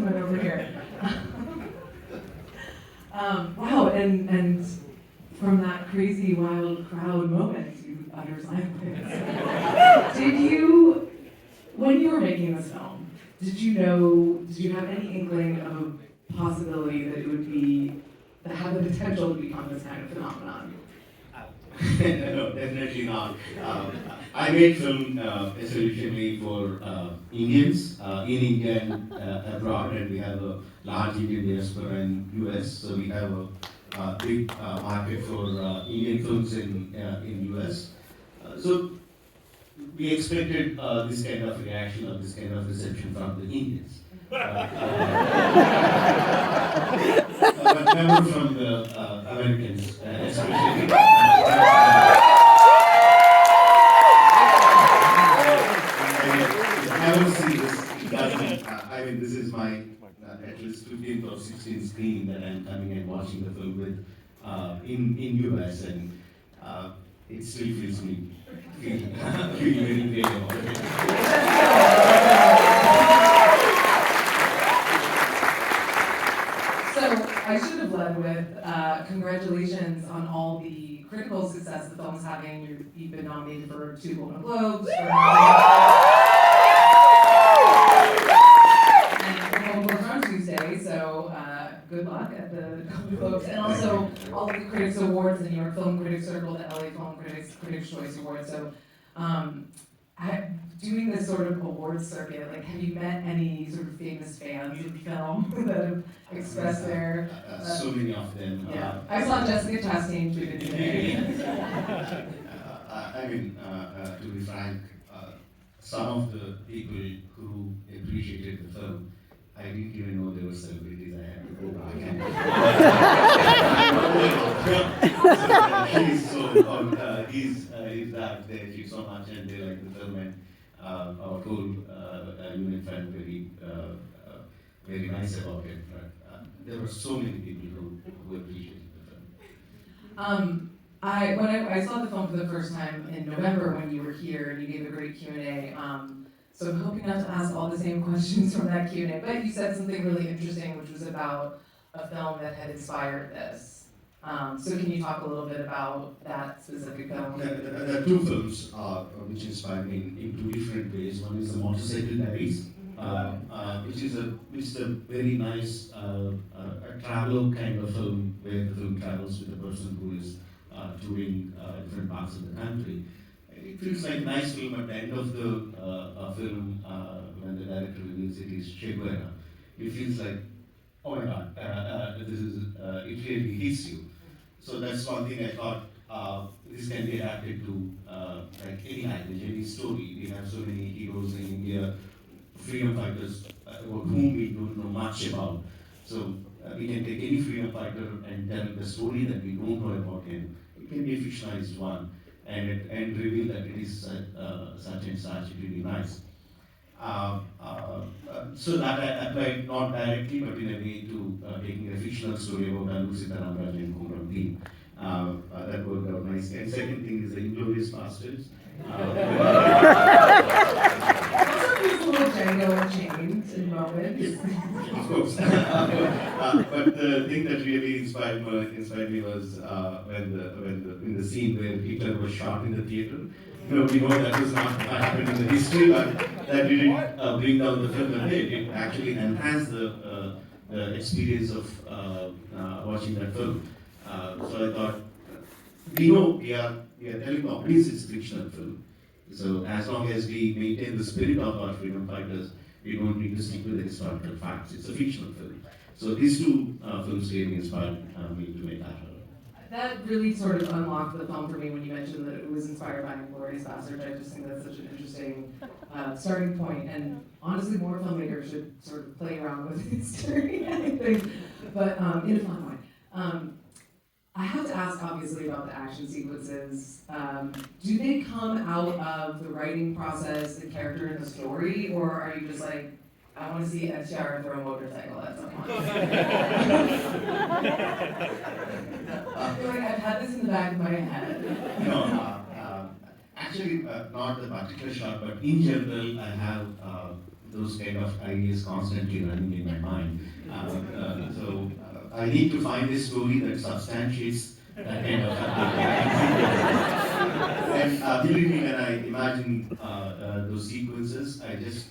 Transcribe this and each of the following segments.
gentleman over here. Wow, and from that crazy, wild crowd moment, you utter silence. When you were making this film, did you have any inkling of a possibility that it would have the potential to become this kind of phenomenon? No, definitely not. I made film essentially for Indians in India and abroad, and we have a large Indian diaspora in US, so we have a big market for Indian films in US. So we expected this kind of reaction or this kind of reception from the Indians. But never from the Americans, especially. I don't see this. It doesn't. I mean, this is my at least 15th or 16th screen that I'm coming and watching the film with in US, and it still feels me feel very great about it. I should have led with congratulations on all the critical success the film's having. You've been nominated for 2 Golden Globes, and the Golden Globes are on Tuesday, so good luck at the Golden Globes. And also all of the Critics Awards, the New York Film Critics Circle, the LA Film Critics Choice Awards. So doing this sort of awards circuit, like, have you met any sort of famous fans of film that have expressed their... so many of them. Yeah, I saw Jessica Chastain tweeted today. I mean, to be frank, some of the people who appreciated the film, I didn't even know they were celebrities. I had to go back and he's that they achieved so much and they like the film, and our whole unit felt very nice about it. But there were so many people who appreciated the film. When I saw the film for the first time in November when you were here and you gave a great Q&A, so I'm hoping not to ask all the same questions from that Q&A, but you said something really interesting, which was about a film that had inspired this. So can you talk a little bit about that specific film? There are 2 films which inspired me in 2 different ways. One is The Motorcycle Diaries, which is a very nice a travel kind of film where the film travels with a person who is touring different parts of the country. It feels like a nice film. At the end of the film, when the director reveals it is Che Guevara, it feels like, oh my God, this is it really hits you. So that's one thing I thought this can be adapted to like any language, any story. We have so many heroes in India, freedom fighters about whom we don't know much about. So we can take any freedom fighter and tell the story that we don't know about him. It can be a fictionalized one and reveal that it is such and such. It will be nice. So that I applied not directly, but in a way to taking a fictional story about Alusita Ramraj and Kumram team. That worked out nicely. And second thing is the Inglourious Bastards. These little Django Unchained in moments. Of course. But the thing that really inspired me was in the scene where Hitler was shot in the theater. We know that was not what happened in the history, but that didn't bring down the film a bit. It actually enhanced the experience of watching that film. So I thought, we know we are telling the audience it's a fictional film. So as long as we maintain the spirit of our freedom fighters, we don't need to stick with the historical facts. It's a fictional film. So these 2 films really inspired me to make that. That really sort of unlocked the film for me when you mentioned that it was inspired by Inglourious Basterds. I just think that's such an interesting starting point. And honestly, more filmmakers should sort of play around with history, I think, but in a fun way. I have to ask, obviously, about the action sequences. Do they come out of the writing process, the character in the story, or are you just like, I want to see FTR throw a motorcycle at someone? I feel like I've had this in the back of my head. No, actually, not the particular shot, but in general, I have those kind of ideas constantly running in my mind. I need to find a story that substantiates that kind of and believe me, when I imagine those sequences, I just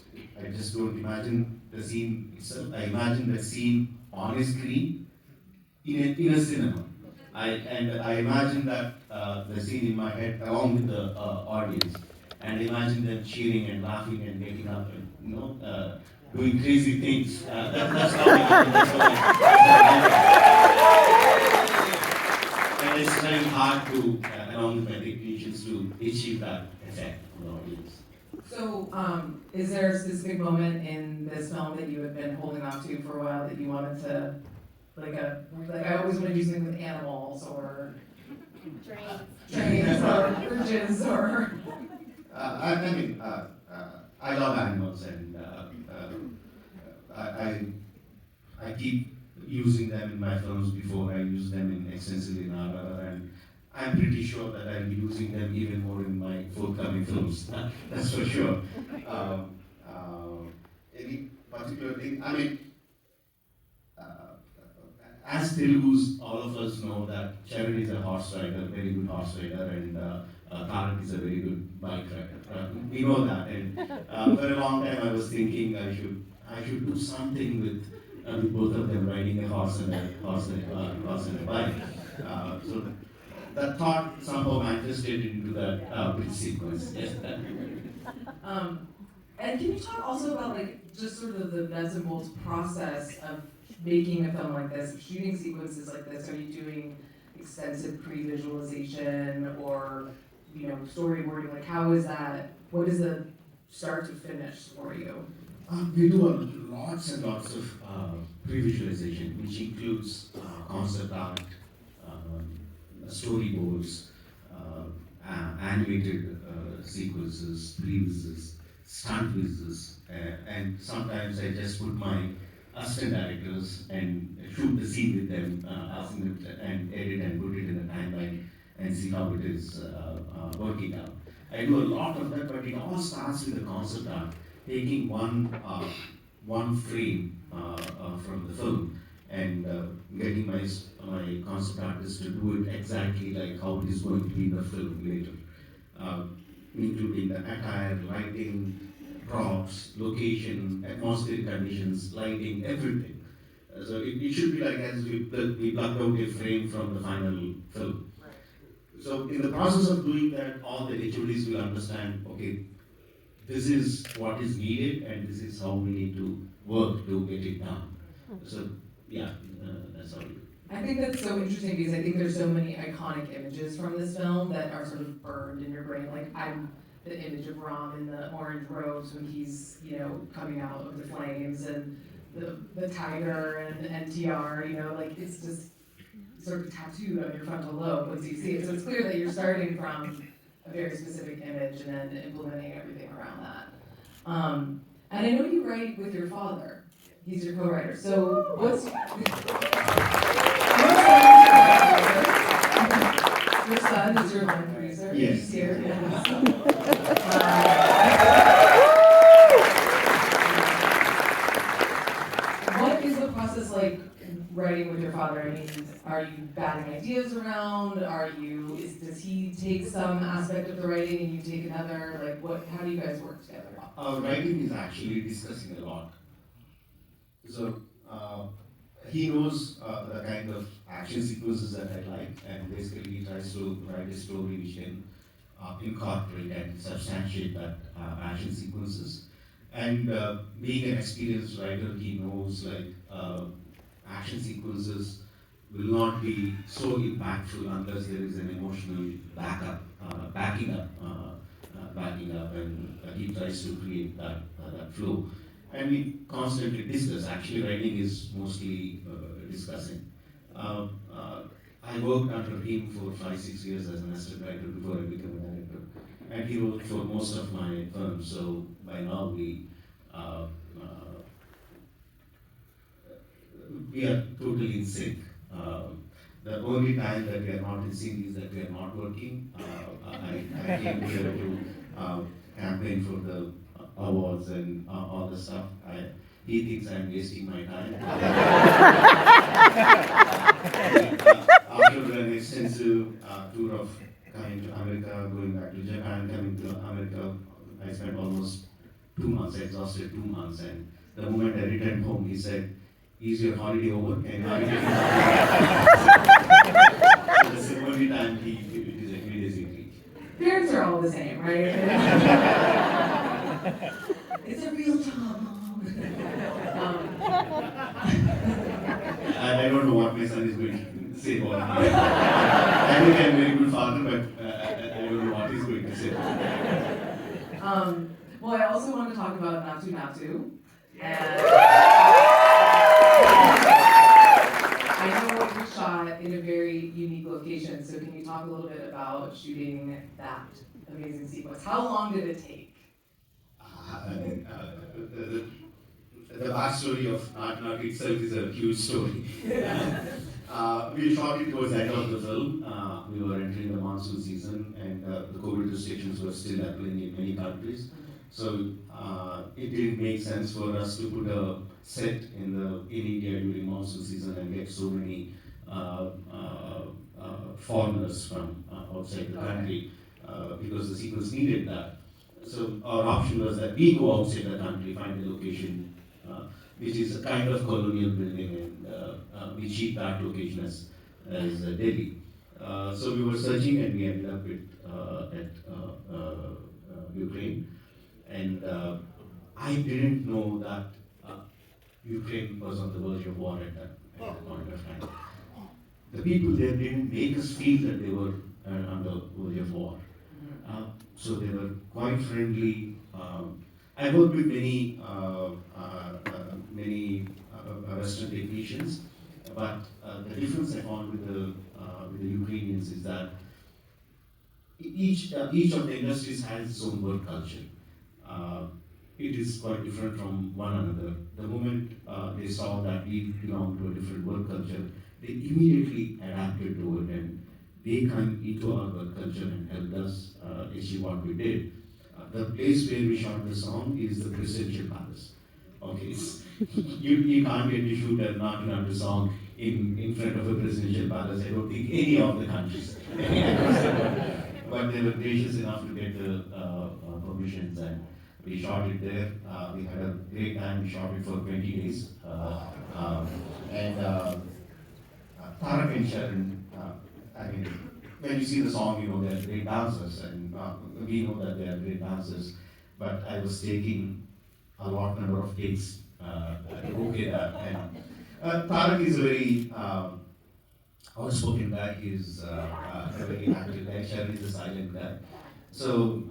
don't imagine the scene itself. I imagine the scene on a screen in a cinema. I imagine that the scene in my head along with the audience, and imagine them cheering and laughing and getting up and doing crazy things. That's how that's how and it's very hard to, along with my technicians, to achieve that effect on the audience. So, is there a specific moment in this film that you have been holding on to for a while that you wanted to, like I always want to do something with animals or trains or bridges or. I love animals, and I keep using them in my films before I use them extensively in RRR, and I'm pretty sure that I'll be using them even more in my forthcoming films. That's for sure. Any particular thing? As Telugus, all of us know that Charan is a horse rider, very good horse rider, and Tarak is a very good bike rider. We know that, and for a long time I was thinking I should do something with both of them riding a horse and a bike. So that thought somehow manifested into that bridge sequence. Yes. And can you talk also about like just sort of the nuts and bolts process of making a film like this, shooting sequences like this? Are you doing extensive pre-visualization or storyboarding? Like how is that? What is the start to finish for you? We do lots and lots of pre-visualization, which includes concept art, storyboards, animated sequences, pre-visuals, stunt visuals, and sometimes I just put my assistant directors and shoot the scene with them, asking them to, and edit and put it in the timeline and see how it is working out. I do a lot of that, but it all starts with the concept art, taking one frame from the film and getting my concept artist to do it exactly like how it is going to be in the film later, including the attire, lighting, props, location, atmospheric conditions, lighting, everything. So it should be like as we plugged out a frame from the final film. So in the process of doing that, all the HODs will understand, okay, this is what is needed and this is how we need to work to get it done. So yeah, that's how we do. I think that's so interesting because I think there's so many iconic images from this film that are sort of burned in your brain. Like the image of Ram in the orange robes when he's, coming out of the flames, and the tiger and the NTR, like it's just sort of tattooed on your frontal lobe once you see it. So it's clear that you're starting from a very specific image and then implementing everything around that. And I know you write with your father. He's your co-writer. So what's your son is your line producer? Yes. He's here. Yes. What is the process like writing with your father? I mean, are you batting ideas around? Does he take some aspect of the writing and you take another? Like how do you guys work together? Writing is actually discussing a lot. So he knows the kind of action sequences that I like, and basically he tries to write a story which can incorporate and substantiate that action sequences. And being an experienced writer, he knows action sequences will not be so impactful unless there is an emotional backing up, and he tries to create that flow. And we constantly discuss. Actually, writing is mostly discussing. I worked under him for 5-6 years as an assistant writer before I became a director, and he wrote for most of my films. So by now we are totally in sync. The only time that we are not in sync is that we are not working. I came here to campaign for the awards and all the stuff. He thinks I'm wasting my time. After an extensive tour of coming to America, going back to Japan, coming to America, I spent almost 2 months, exhausted 2 months, and the moment I returned home, he said, "Is your holiday over? Can you holiday?" So that's the only time it is agreed. Parents are all the same, right? It's a real job, Mom. I don't know what my son is going to say about me. I think I'm a very good father, but I don't know what he's going to say. Well, I also want to talk about Natu Natu. And I know it was shot in a very unique location, so can you talk a little bit about shooting that amazing sequence? How long did it take? The backstory of Natu Natu itself is a huge story. We shot it towards the end of the film. We were entering the monsoon season, and the COVID restrictions were still happening in many countries. So it didn't make sense for us to put a set in India during monsoon season and get so many foreigners from outside the country because the sequence needed that. So our option was that we go outside the country, find a location which is a kind of colonial building, and we cheat that location as Delhi. So we were searching, and we ended up at Ukraine. And I didn't know that Ukraine was on the verge of war at that point of time. The people there didn't make us feel that they were on the verge of war. So they were quite friendly. I worked with many Western technicians, but the difference I found with the Ukrainians is that each of the industries has its own work culture. It is quite different from one another. The moment they saw that we belong to a different work culture, they immediately adapted to it, and they came into our work culture and helped us achieve what we did. The place where we shot the song is the Presidential Palace. Okay, you can't get to shoot a Natu Natu song in front of a presidential palace. I don't think any of the countries. But they were gracious enough to get the permissions, and we shot it there. We had a great time. We shot it for 20 days. Tarak and Sharon, I mean, when you see the song, you know they're great dancers, and we know that they are great dancers. But I was taking a lot number of takes to okay that. And Tarak is a very outspoken guy. He's a very active guy. Sharon is a silent guy. So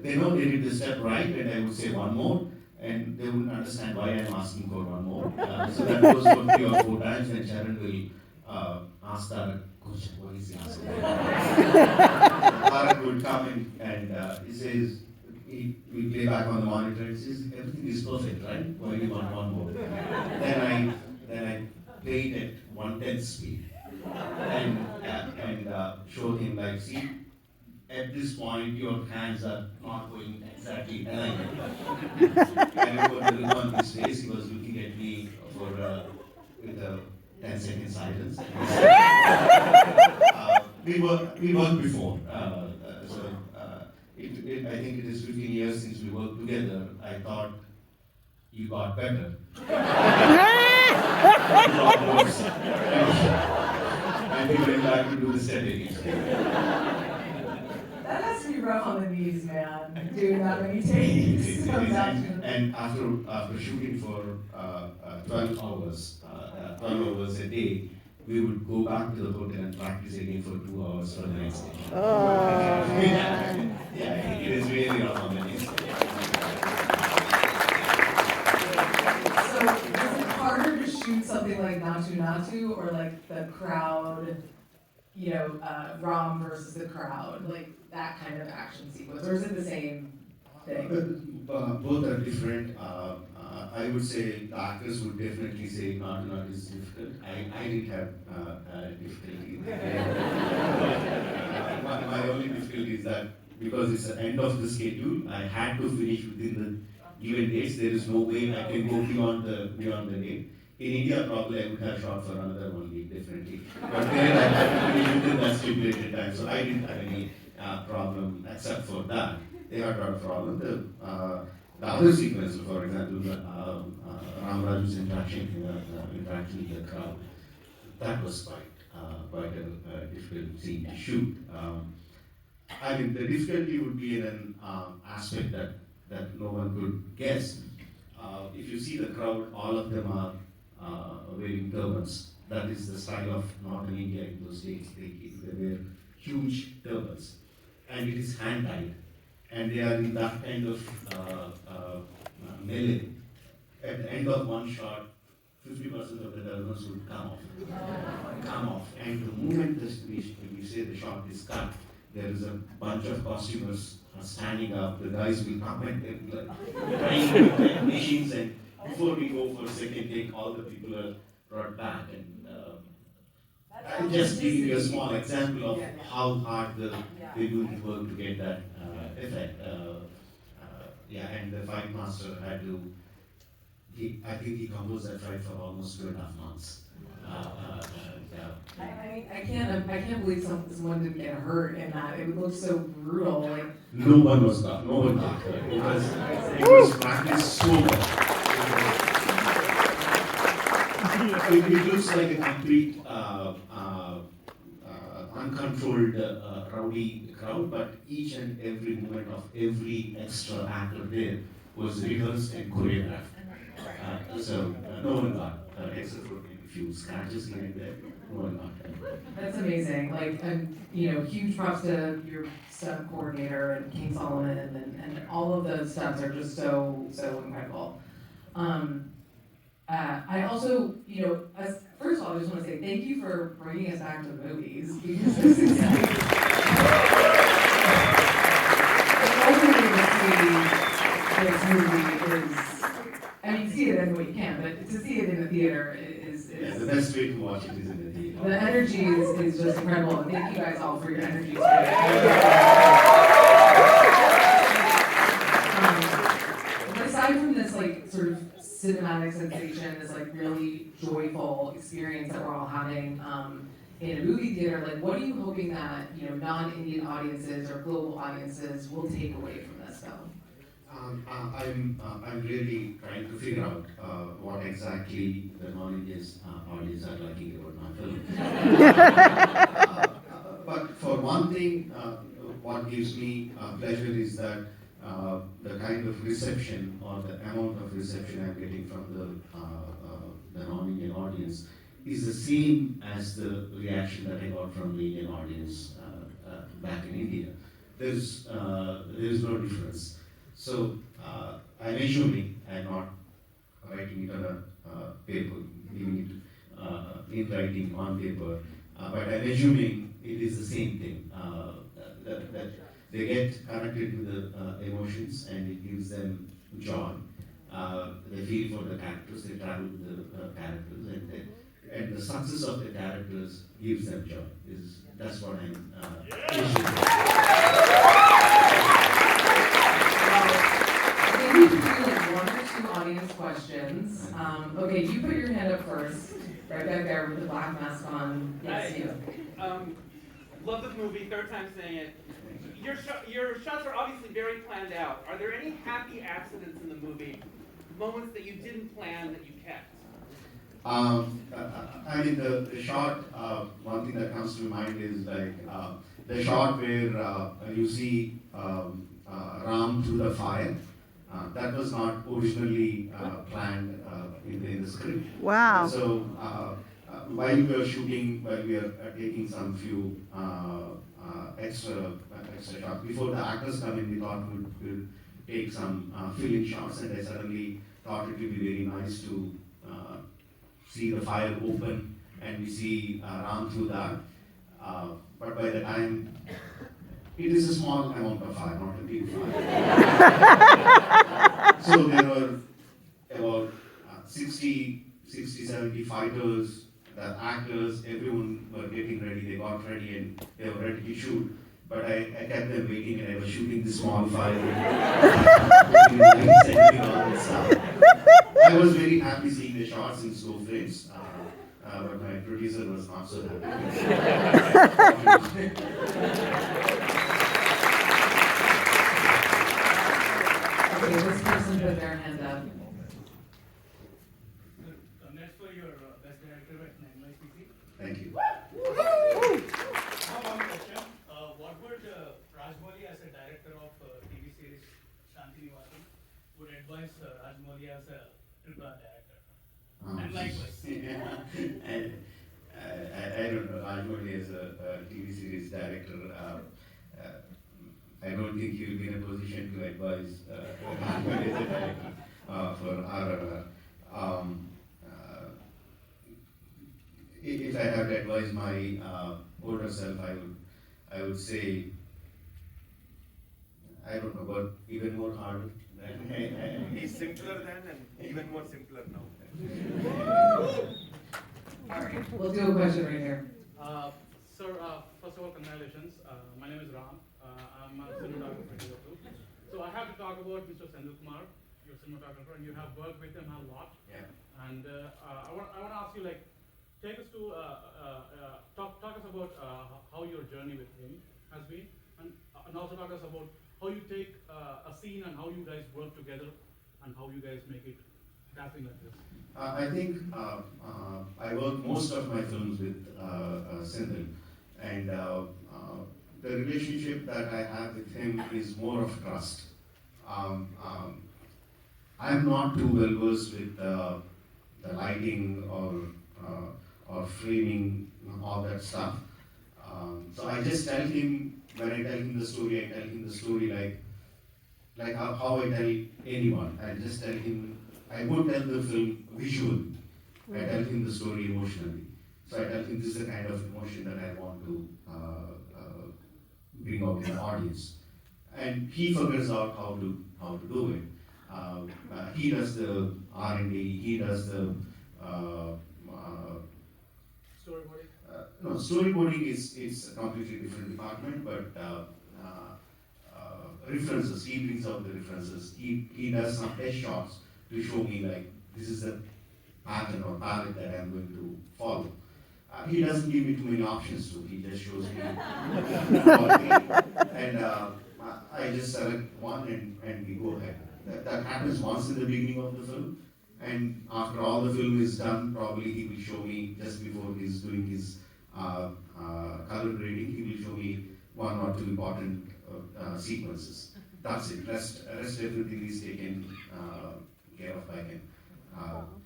they know they did the step right, and I would say one more, and they wouldn't understand why I'm asking for one more. So that goes for 3 or 4 times, and Sharon will ask Tarak, "Coach, what is the answer?" Tarak would come in and he says, we play back on the monitor, and says, "Everything is perfect, right? Why do you want one more?" Then I played at 1/10 speed and showed him, like, see, at this point your hands are not going exactly aligned. And over the look on his face, he was looking at me with a 10-second silence. We worked before, so I think it is 15 years since we worked together. I thought you got better. You got worse. And we went back to do the set again. That has to be rough on the knees, man, doing that many takes. And after shooting for 12 hours a day, we would go back to the hotel and practice again for 2 hours for the next day. Oh. Yeah, it is really rough on the knees. So is it harder to shoot something like Natu Natu, or like the crowd, Ram versus the crowd, like that kind of action sequence, or is it the same thing? Both are different. I would say the actors would definitely say Natu Natu is difficult. I didn't have difficulty. My only difficulty is that because it's the end of the schedule, I had to finish within the given dates. There is no way I can go beyond the date. In India, probably I would have shot for another 1 week, definitely. But there I had to finish within that stipulated time, so I didn't have any problem except for that. They had not a problem. The other sequences, for example, Ramajouli interaction with the crowd, that was quite a difficult scene to shoot. I mean, the difficulty would be in an aspect that no one could guess. If you see the crowd, all of them are wearing turbans. That is the style of Northern India in those days. They wear huge turbans, and it is hand tied, and they are in that kind of melee. At the end of one shot, 50% of the turbans would come off, and the moment we say the shot is cut, there is a bunch of costumers standing up. The guys will come and they're like trying with machines, and before we go for a second take, all the people are brought back. And I'm just giving you a small example of how hard they do work to get that effect. And the fight master had to. I think he composed that fight for almost 2.5 months. I can't believe someone didn't get hurt in that. It looked so brutal. Like no one got hurt. It was practiced so much. It looks like a complete uncontrolled rowdy crowd, but each and every moment of every extra actor there was rehearsed and choreographed. So no one got hurt, except for maybe a few scratches here and there. No one got hurt. That's amazing. Like, huge props to your stunt coordinator and King Solomon, and all of those stunts are just so incredible. I also, first of all, I just want to say thank you for bringing us back to the movies, because this is it's ultimately this movie is, you see it anywhere you can, but to see it in the theater is the best way to watch it is in the theater. The energy is just incredible, and thank you guys all for your energy today. But aside from this, sort of cinematic sensation, this really joyful experience that we're all having in a movie theater, what are you hoping that non-Indian audiences or global audiences will take away from this film? I'm really trying to figure out what exactly the non-Indian audience are liking about my film. But for one thing, what gives me pleasure is that the kind of reception or the amount of reception I'm getting from the non-Indian audience is the same as the reaction that I got from the Indian audience back in India. There is no difference. So I'm assuming I'm not writing it on a paper, giving it in writing on paper, but I'm assuming it is the same thing. That they get connected with the emotions, and it gives them joy. They feel for the characters, they travel with the characters, and the success of the characters gives them joy. That's what I'm Maybe we can do one or two audience questions. Okay, you put your hand up first, right back there with the black mask on. Yes, you. Love this movie, third time saying it. Your shots are obviously very planned out. Are there any happy accidents in the movie? Moments that you didn't plan that you kept? I mean, the shot, one thing that comes to mind is the shot where you see Ram through the fire. That was not originally planned in the script. Wow. So while we were shooting, while we are taking some few extra shots, before the actors come in, we thought we'd take some fill-in shots, and I suddenly thought it would be very nice to see the fire open and we see Ram through that. But by the time, it is a small amount of fire, not a big fire. So there were about 60, 70 fighters, the actors, everyone were getting ready, they got ready and they were ready to shoot. but I kept them waiting and I was shooting the small file. Putting lights and all that stuff. I was very happy seeing the shots in slow frames, but my producer was not so happy. Okay, this person put their hand up. Congrats for your best director at NYPC. Thank you. One question. What would Rajamouli as a director of TV series Shantini Vasan would advise Rajamouli as a triple director? And likewise. I don't know, Rajamouli as a TV series director, I don't think he will be in a position to advise Rajamouli as a director for RRR. If I have to advise my older self, I would say, I don't know, but even more harder. He's simpler then and even more simpler now. All right, we'll do a question right here. Sir, first of all, congratulations. My name is Ram. I'm a cinematographer here too. So I have to talk about Mr. Senthil Kumar, your cinematographer, and you have worked with him a lot. Yeah. And I want to ask you, like, take us to talk us about how your journey with him has been, and also talk us about how you take a scene and how you guys work together and how you guys make it dazzling like this. I think I work most of my films with Senthil, and the relationship that I have with him is more of trust. I'm not too well versed with the lighting or framing, all that stuff. So I just tell him, when I tell him the story, I tell him the story like how I tell anyone. I just tell him, I won't tell the film visually. I tell him the story emotionally. So I tell him this is the kind of emotion that I want to bring out in the audience. And he figures out how to do it. He does the R&D, he does the Storyboarding? no, storyboarding is a completely different department, but references, he brings out the references. He does some test shots to show me, like, this is the pattern or palette that I'm going to follow. He doesn't give me too many options to, he just shows me and I just select one and we go ahead. That happens once in the beginning of the film, and after all the film is done, probably he will show me, just before he's doing his color grading, he will show me one or two important sequences. That's it. Rest everything is taken care of by him.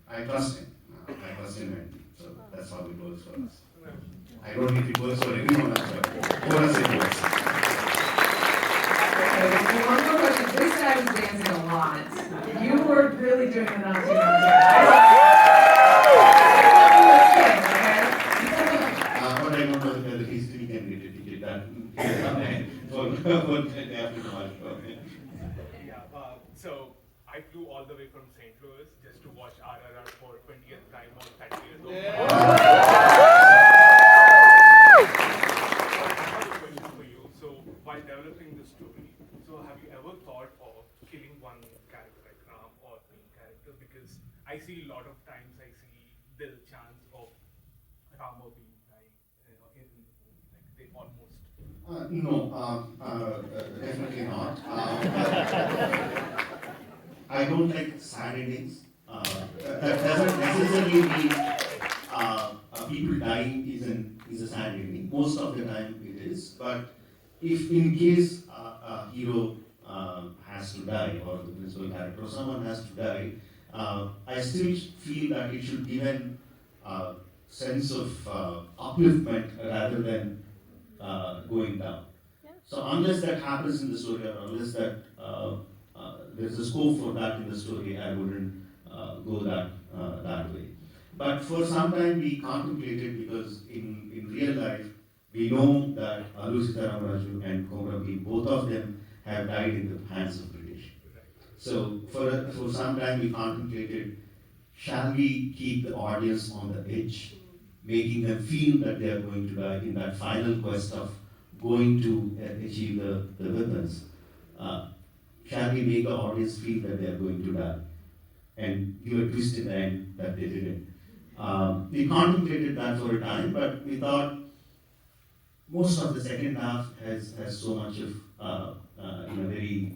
I trust him. And so that's how it works for us. I don't think it works for everyone else, but for us it works. Okay, one more question. This guy was dancing a lot. You were really doing the Natu Natu. But I don't know whether he still can get that for the African market. Yeah, so I flew all the way from St. Louis just to watch RRR for 20th time on 30 years old. I have a question for you. So while developing the story, so have you ever thought of killing one character like Ram or main character? Because I see a lot of times I see the chance of Rama being dying, in the movie, like they almost. No, definitely not. I don't like sad endings. That doesn't necessarily mean people dying is a sad ending. Most of the time it is. But if in case a hero has to die, or the principal character, or someone has to die, I still feel that it should give a sense of upliftment rather than going down. So unless that happens in the story, or unless that there's a scope for that in the story, I wouldn't go that way. But for some time we contemplated, because in real life we know that Ramajouli and Choreographing, both of them have died in the hands of British. So for some time we contemplated, shall we keep the audience on the edge, making them feel that they are going to die in that final quest of going to achieve the weapons, shall we make the audience feel that they are going to die? And give a twist in the end that they didn't. We contemplated that for a time, but we thought most of the second half has so much of, in a very,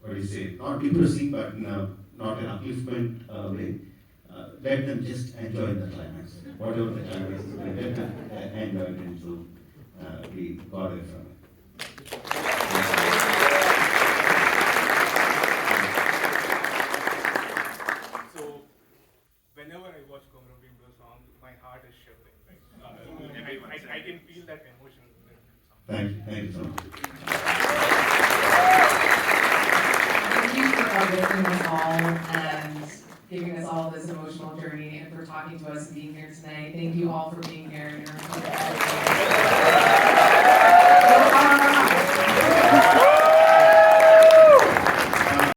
what do you say, not depressing, but not an upliftment way. Let them just enjoy the climax, whatever the climax is, let them enjoy it, and so we got it from it. So, whenever I watch choreographing those songs, my heart is shivering. Like, I can feel that emotion in the song. Thank you so much. Thank you for uplifting us all and giving us all this emotional journey and for talking to us and being here tonight. Thank you all for being here.